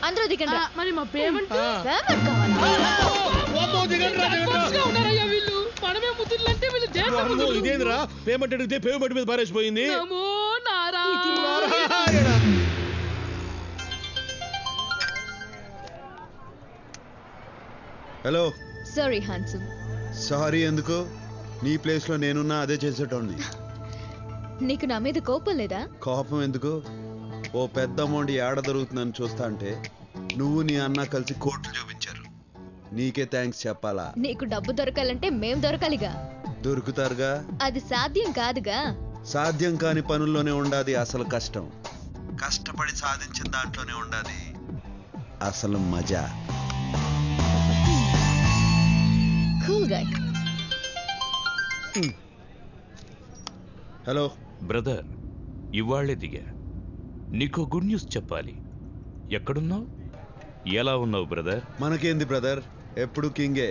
అందరూ దిగండి. మరి మా పేమెంట్ ఇదేంద్రా పేమెంట్ అడిగితే పేమెంట్ మీద పారేసిపోయింది. హలో. Sorry handsome. సారీ ఎందుకు? నీ ప్లేస్ లో నేనున్నా అదే చేసేటోడిని. నీకు నా మీద కోపం లేదా? కోపం ఎందుకు? ఓ పెద్ద అమౌంట్ ఏడ దొరుకుతుందని చూస్తా అంటే నువ్వు నీ అన్న కలిసి కోర్టు చూపించారు. నీకే థ్యాంక్స్ చెప్పాలా? నీకు డబ్బు దొరకాలంటే మేం దొరకాలిగా. దొరుకుతారుగా. అది సాధ్యం కాదుగా. సాధ్యం కాని పనుల్లోనే ఉండాది అసలు కష్టం. కష్టపడి సాధించిన దాంట్లోనే ఉండాది అసలు మజా. Cool guy. హలో బ్రదర్, ఇవాళ్లే దిగా. నీకో గుడ్ న్యూస్ చెప్పాలి. ఎక్కడున్నావు? ఎలా ఉన్నావు బ్రదర్? మనకేంది బ్రదర్, ఎప్పుడు కింగే.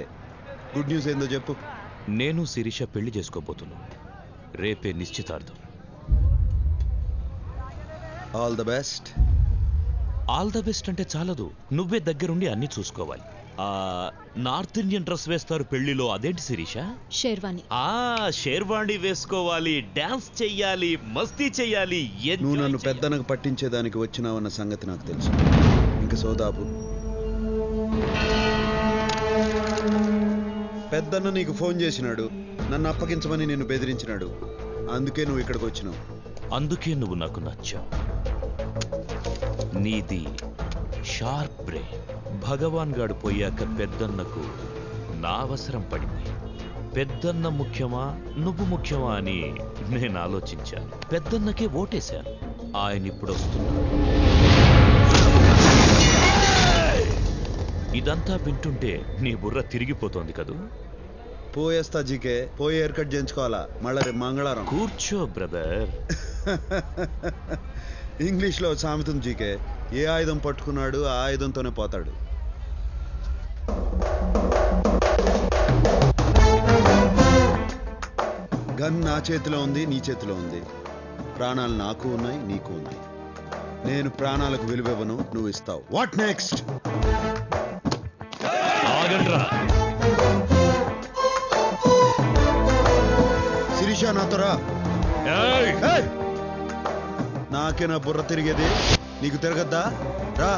గుడ్ న్యూస్ ఏందో చెప్పు. నేను శిరీష పెళ్లి చేసుకోబోతున్నా. రేపే నిశ్చితార్థం. All the best. All the best అంటే చాలదు, నువ్వే దగ్గరుండి అన్ని చూసుకోవాలి. నార్త్ ఇండియన్ డ్రెస్ వేస్తారు పెళ్లిలో, అదేంటి శిరీష? షేర్వాణి. షేర్వాణి వేసుకోవాలి, డాన్స్ చెయ్యాలి, మస్తీ చెయ్యాలి. నువ్వు నన్ను పెద్దనకు పట్టించేదానికి వచ్చినావన్న సంగతి నాకు తెలుసు. ఇంక సోదాపు. పెద్దన్న నీకు ఫోన్ చేసినాడు, నన్ను అప్పగించమని నిన్ను బెదిరించినాడు. అందుకే నువ్వు ఇక్కడికి వచ్చినావు. అందుకే నువ్వు నాకు నచ్చావు. నీది షార్ప్ బ్రెయిన్. భగవాన్ గాడు పోయాక పెద్దన్నకు నా అవసరం పడింది. పెద్దన్న ముఖ్యమా నువ్వు ముఖ్యమా అని నేను ఆలోచించాను. పెద్దన్నకే ఓటేశాను. ఆయన ఇప్పుడు వస్తున్నాడు. ఇదంతా వింటుంటే నీ బుర్ర తిరిగిపోతోంది కదూ? పోయేస్తా జీకే. పోయి హెయిర్ కట్ చేయించుకోవాలా మళ్ళా రేపు మంగళవారం. కూర్చో బ్రదర్. ఇంగ్లీష్ లో సామెతం జీకే, ఏ ఆయుధం పట్టుకున్నాడు ఆ ఆయుధంతోనే పోతాడు. గన్ నా చేతిలో ఉంది, నీ చేతిలో ఉంది. ప్రాణాలు నాకు ఉన్నాయి, నీకు ఉన్నాయి. నేను ప్రాణాలకు విలువివ్వను, నువ్వు ఇస్తావు. What next? శిరీష నాతో రా. నాకే నా బుర్ర తిరిగేది, నీకు తిరగద్దా? రా.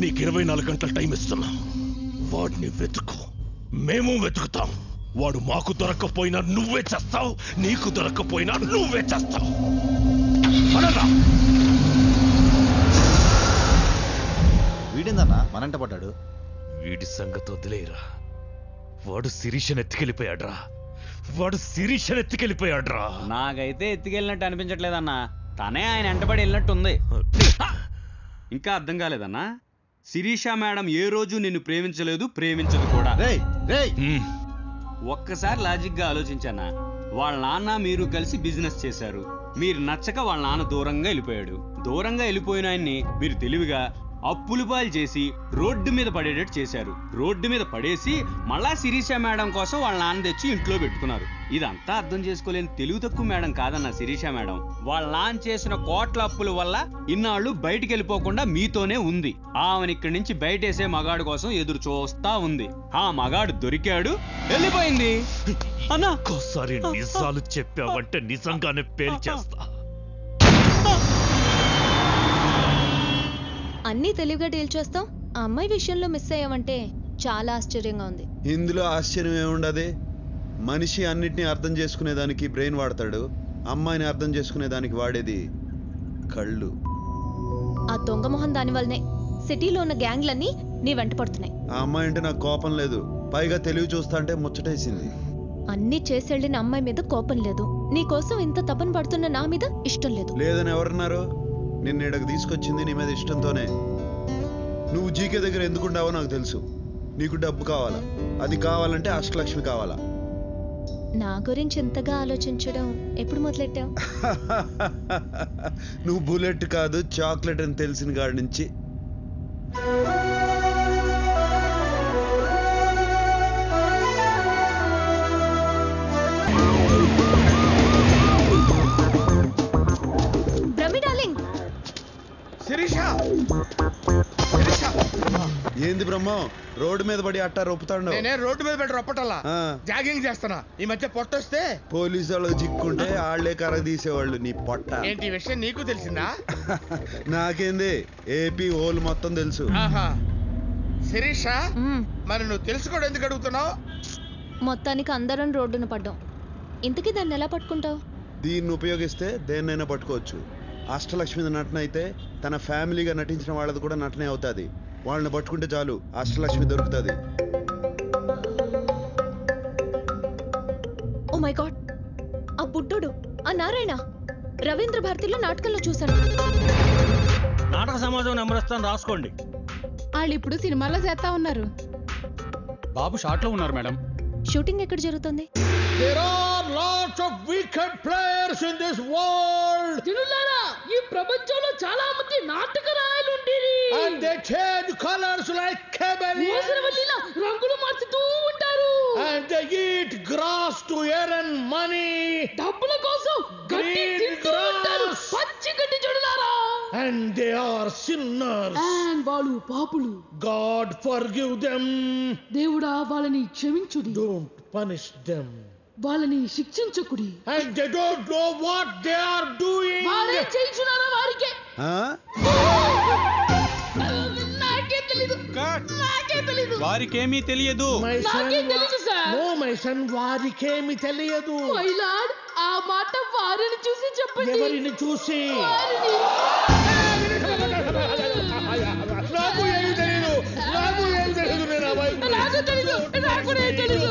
నీకు 24 గంటల టైం ఇస్తున్నాం. వాడిని వెతుకు, మేము వెతుకుతాం. వాడు మాకు దొరక్కపోయినా నువ్వే చేస్తావు, నీకు దొరక్కపోయినా నువ్వే చేస్తావు. వీడిందన్నా మనంట పడ్డాడు. వీడి సంగతి వదిలేరా. వాడు శిరీషను ఎత్తుకెళ్ళిపోయాడ్రా. వాడు శిరీషను ఎత్తుకెళ్ళిపోయాడ్రా. నాకైతే ఎత్తుకెళ్ళినట్టు అనిపించట్లేదన్నా. తనే ఆయన వెంటబడి వెళ్ళినట్టుంది. ఇంకా అర్థం కాలేదన్నా? శిరీష మేడం ఏ రోజు నిన్ను ప్రేమించలేదు, ప్రేమించదు కూడా. ఒక్కసారి లాజిక్ గా ఆలోచించానా? వాళ్ళ నాన్న మీరు కలిసి బిజినెస్ చేశారు. మీరు నచ్చక వాళ్ళ నాన్న దూరంగా వెళ్ళిపోయాడు. దూరంగా వెళ్ళిపోయిన ఆయన్ని మీరు తెలివిగా అప్పులు పాలు చేసి రోడ్డు మీద పడేటట్టు చేశారు. రోడ్డు మీద పడేసి మళ్ళా శిరీష మేడం కోసం వాళ్ళ నాన్న తెచ్చి ఇంట్లో పెట్టుకున్నారు. ఇదంతా అర్థం చేసుకోలేని తెలుగు తక్కువ మేడం కాదన్న శిరీష మేడం. వాళ్ళ నాన్న చేసిన కోట్ల అప్పుల వల్ల ఇన్నాళ్ళు బయటికి వెళ్ళిపోకుండా మీతోనే ఉంది. ఆమెను ఇక్కడి నుంచి బయటేసే మగాడు కోసం ఎదురు చూస్తా ఉంది. ఆ మగాడు దొరికాడు, వెళ్ళిపోయింది. అన్నా ఒక్కోసారి నిజాలు చెప్పావంటే నిజంగానే పేల్చేస్తా. అన్నీ తెలివిగా డీల్ చేస్తాం. ఆ అమ్మాయి విషయంలో మిస్ అయ్యావంటే చాలా ఆశ్చర్యంగా ఉంది. ఇందులో ఆశ్చర్యం ఏముండదు. మనిషి అన్నిటినీ అర్థం చేసుకునేదానికి బ్రెయిన్ వాడతాడు, అమ్మాయిని అర్థం చేసుకునేదానికి వాడేది కళ్ళు. ఆ దొంగ మొహం దాని వల్లనే సిటీలో ఉన్న గ్యాంగ్లన్నీ నీ వెంట పడుతున్నాయి. ఆ అమ్మాయి అంటే నాకు కోపం లేదు, పైగా తెలివి చూస్తా అంటే ముచ్చటేసింది. అన్నీ చేసెళ్ళిన అమ్మాయి మీద కోపం లేదు, నీ కోసం ఇంత తపన పడుతున్న నా మీద ఇష్టం లేదు. లేదని ఎవరన్నారు? నిన్న ఇక్కడికి తీసుకొచ్చింది నీ మీద ఇష్టంతోనే. నువ్వు జీకే దగ్గర ఎందుకుంటావో నాకు తెలుసు. నీకు డబ్బు కావాలా, అది కావాలంటే అష్టలక్ష్మి కావాలా. నా గురించి ఎంతగా ఆలోచించడం ఎప్పుడు మొదలెట్టావు? నువ్వు బుల్లెట్ కాదు చాక్లెట్ అని తెలిసిన కాడి నుంచి. ఏంది బ్రహ్మ రోడ్డు మీద పడి అట్టా రొప్పుతాడు? నేనే రోడ్డు మీద పెట్టి రొప్పటల్లా, జాగింగ్ చేస్తానా. ఈ మధ్య పొట్టొస్తే పోలీసు వాళ్ళకి చిక్కుంటే ఆళ్లే కర్ర తీసేవాళ్ళు. నీ పొట్ట ఏంటి ఈ విషయం నీకు తెలిసిందా? నాకేంది, ఏపీ హోల్ మొత్తం తెలుసు. ఆహా శిరీష, మరి నువ్వు తెలుసుకోవడం ఎందుకు అడుగుతున్నావు? మొత్తానికి అందరం రోడ్డున పడ్డాం. ఇంతకీ దాన్ని ఎలా పట్టుకుంటావు? దీన్ని ఉపయోగిస్తే దేన్నైనా పట్టుకోవచ్చు. అష్టలక్ష్మి నటన అయితే తన ఫ్యామిలీగా నటించిన వాళ్ళది కూడా నటనే అవుతుంది. వాళ్ళని పట్టుకుంటే చాలు, అష్టలక్ష్మి దొరుకుతుంది. ఓ మై గాడ్, ఆ బుడ్డోడు, ఆ నారాయణ రవీంద్ర భారతిలో నాటకంలో చూశాను. నాటక సమాజం నెంబర్ ఇస్తాను, రాసుకోండి. వాళ్ళు ఇప్పుడు సినిమాలో చేస్తా ఉన్నారు. బాబు షాట్ లో ఉన్నారు మేడం. షూటింగ్ ఎక్కడ జరుగుతుంది? There are lots of wicked players in this world. జనులారా, ఈ ప్రపంచంలో చాలా మంది నాటకరాయలు ఉండేది. And they change colors like chameleons. మోసరవల్లిలా రంగులు మార్చుతూ ఉంటారు. And they eat grass to earn money. డబ్బుల కోసం గడ్డి తింటూ ఉంటారు. పచ్చి గడ్డి జనులారా. And they are sinners. And వాళ్ళు పాపులు. God forgive them. దేవుడా వాళ్ళని క్షమించుడి. Don't punish them. వాళ్ళని శిక్షించకుడి. And they don't know what they are doing. వారే చేయించున్నారా వారికే? నాకే తెలీదు. నాకే తెలీదు. వారికేమీ తెలియదు. నాకే తెలీదు సార్. No my son, వారికేమి తెలియదు. మై లార్డ్, ఆ మాట వారిని చూసి చెప్పండి. ఎవరిని చూసి? వారిని. నాకు ఏమి తెలియదు, నాకు ఏమి తెలియదు. నేను అబ్బాయి నాకు తెలీదు, నాకు కూడా తెలీదు.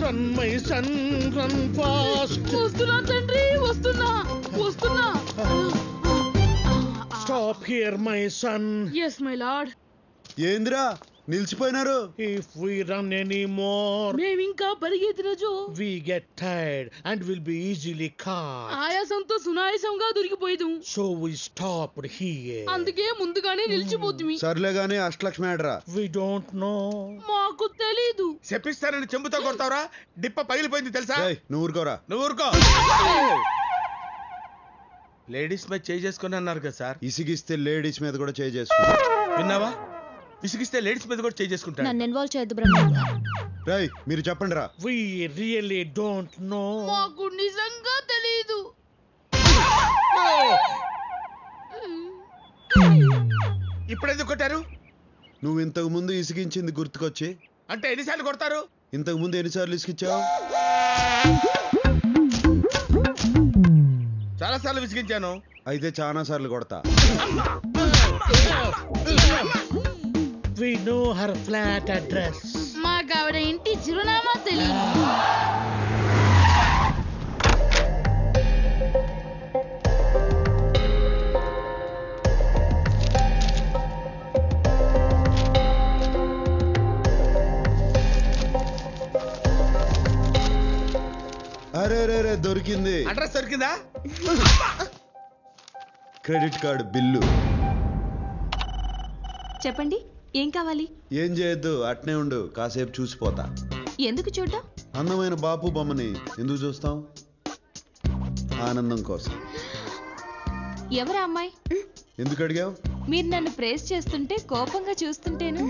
Run my son, run fast. వస్తున్నా తండ్రి, వస్తున్నా వస్తున్నా. Stop here my son. Yes my lord. ఏంద్రా నిలిచిపోయినారు? If we run anymore, మేమింకా పరిగెత్తిన Joe we get tired and will be easily caught. ఆయాసంతో సునాయాసంగా దొరికిపోయేదు. So we stopped here. అందుకే ముందుగానే నిలిచిపోతుంది. సర్లే గానీ అష్టలక్ష్మి ఆడరా. We don't know. మాకు తెలీదు. చెప్పిస్తానని చెంబుతో కొడతావురా? డిప్ప పగిలిపోయింది తెలుసా? నువ్వు ఊరుకోరా. నువ్వు ఊరుకో. లేడీస్ మీద చేసుకుని అన్నారు కదా సార్. ఇసిగిస్తే లేడీస్ మీద కూడా చేసుకుంటా. విన్నావా? ఇసుకిస్తే లేడీస్ మీద కూడా చేసుకుంటాను. నన్ను ఇన్వాల్వ్ చేయొద్దు బ్రహ్మ. రేయ్ మీరు చెప్పండి రా. We really don't know. మాకు నిజంగా తెలీదు. ఇప్పుడు ఎందుకు కొట్టారు? నువ్వు ఇంతకు ముందు ఇసిగించింది గుర్తుకొచ్చి. అంటే ఎన్నిసార్లు కొడతారు? ఇంతకు ముందు ఎన్నిసార్లు ఇసిగించావు? చాలా సార్లు విసిగించాను. అయితే చాలా సార్లు కొడతా. We know her flat address. మాకు ఆవిడ ఇంటి చిరునామా తెలియదు. అరే రే దొరికింది. అడ్రస్ దొరికిందా? Credit card bill. చెప్పండి, ఏం కావాలి? ఏం చేయొద్దు, అట్నే ఉండు, కాసేపు చూసిపోతా. ఎందుకు చూడ్డా? అందమైన బాపు బొమ్మని ఎందుకు చూస్తాం? ఆనందం కోసం. ఎవరా అమ్మాయి? ఎందుకు అడిగావు? మీరు నన్ను ప్రేస్ చేస్తుంటే కోపంగా చూస్తుంటేను.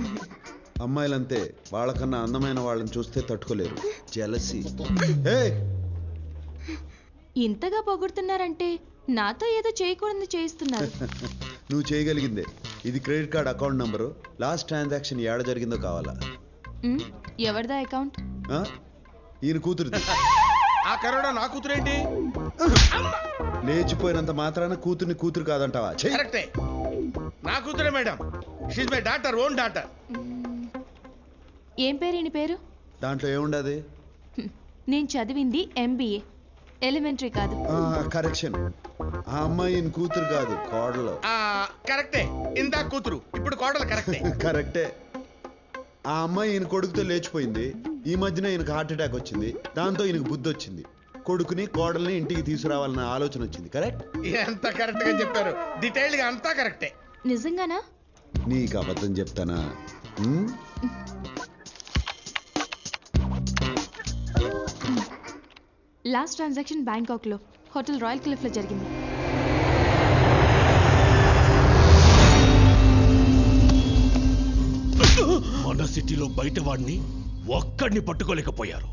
అమ్మాయిలంతే, వాళ్ళకన్నా అందమైన వాళ్ళని చూస్తే తట్టుకోలేరు. జెలసీ. ఇంతగా పొగుడుతున్నారంటే నాతో ఏదో చేయకూడదు చేయిస్తున్నారు. నువ్వు చేయగలిగిందే. ఇది credit card account number. Last transaction ఏడ జరిగిందో కావాలా? ఎవరిదా అకౌంట్? ఈయన కూతురుది. ఆ కరోనా నా కూతురేంటి? లేచిపోయినంత మాత్రాన కూతుర్ని కూతురు కాదంటావా? కరెక్టే, నా కూతురే madam. She's my daughter, own daughter. ఏం పేరు? ఈయన పేరు? దాంట్లో ఏముండదు? నేను చదివింది MBA, ఎలిమెంటరీ కాదు. కరెక్షన్. ఆ అమ్మాయి ఈయన కూతురు కాదు, కోడలు. కరెక్టే, ఇందా కూతురు, ఇప్పుడు కోడలు కరెక్టే. కరెక్టే. ఆ అమ్మాయి ఈయన కొడుకుతో లేచిపోయింది. ఈ మధ్యన ఈయనకు హార్ట్ అటాక్ వచ్చింది. దాంతో ఈయనకు బుద్ధి వచ్చింది. కొడుకుని కోడల్ని ఇంటికి తీసుకురావాలన్న ఆలోచన వచ్చింది. కరెక్ట్? ఎంత కరెక్ట్ గా చెప్పారు. డీటెయిల్డ్ గా అంతా కరెక్టే. నిజంగానా? నీకు అబద్ధం చెప్తానా? లాస్ట్ ట్రాన్సాక్షన్ బ్యాంకాక్ లో హోటల్ రాయల్ క్లిఫ్ లో జరిగింది. మన సిటీలో బయట వాడిని ఒక్కడిని పట్టుకోలేకపోయారు.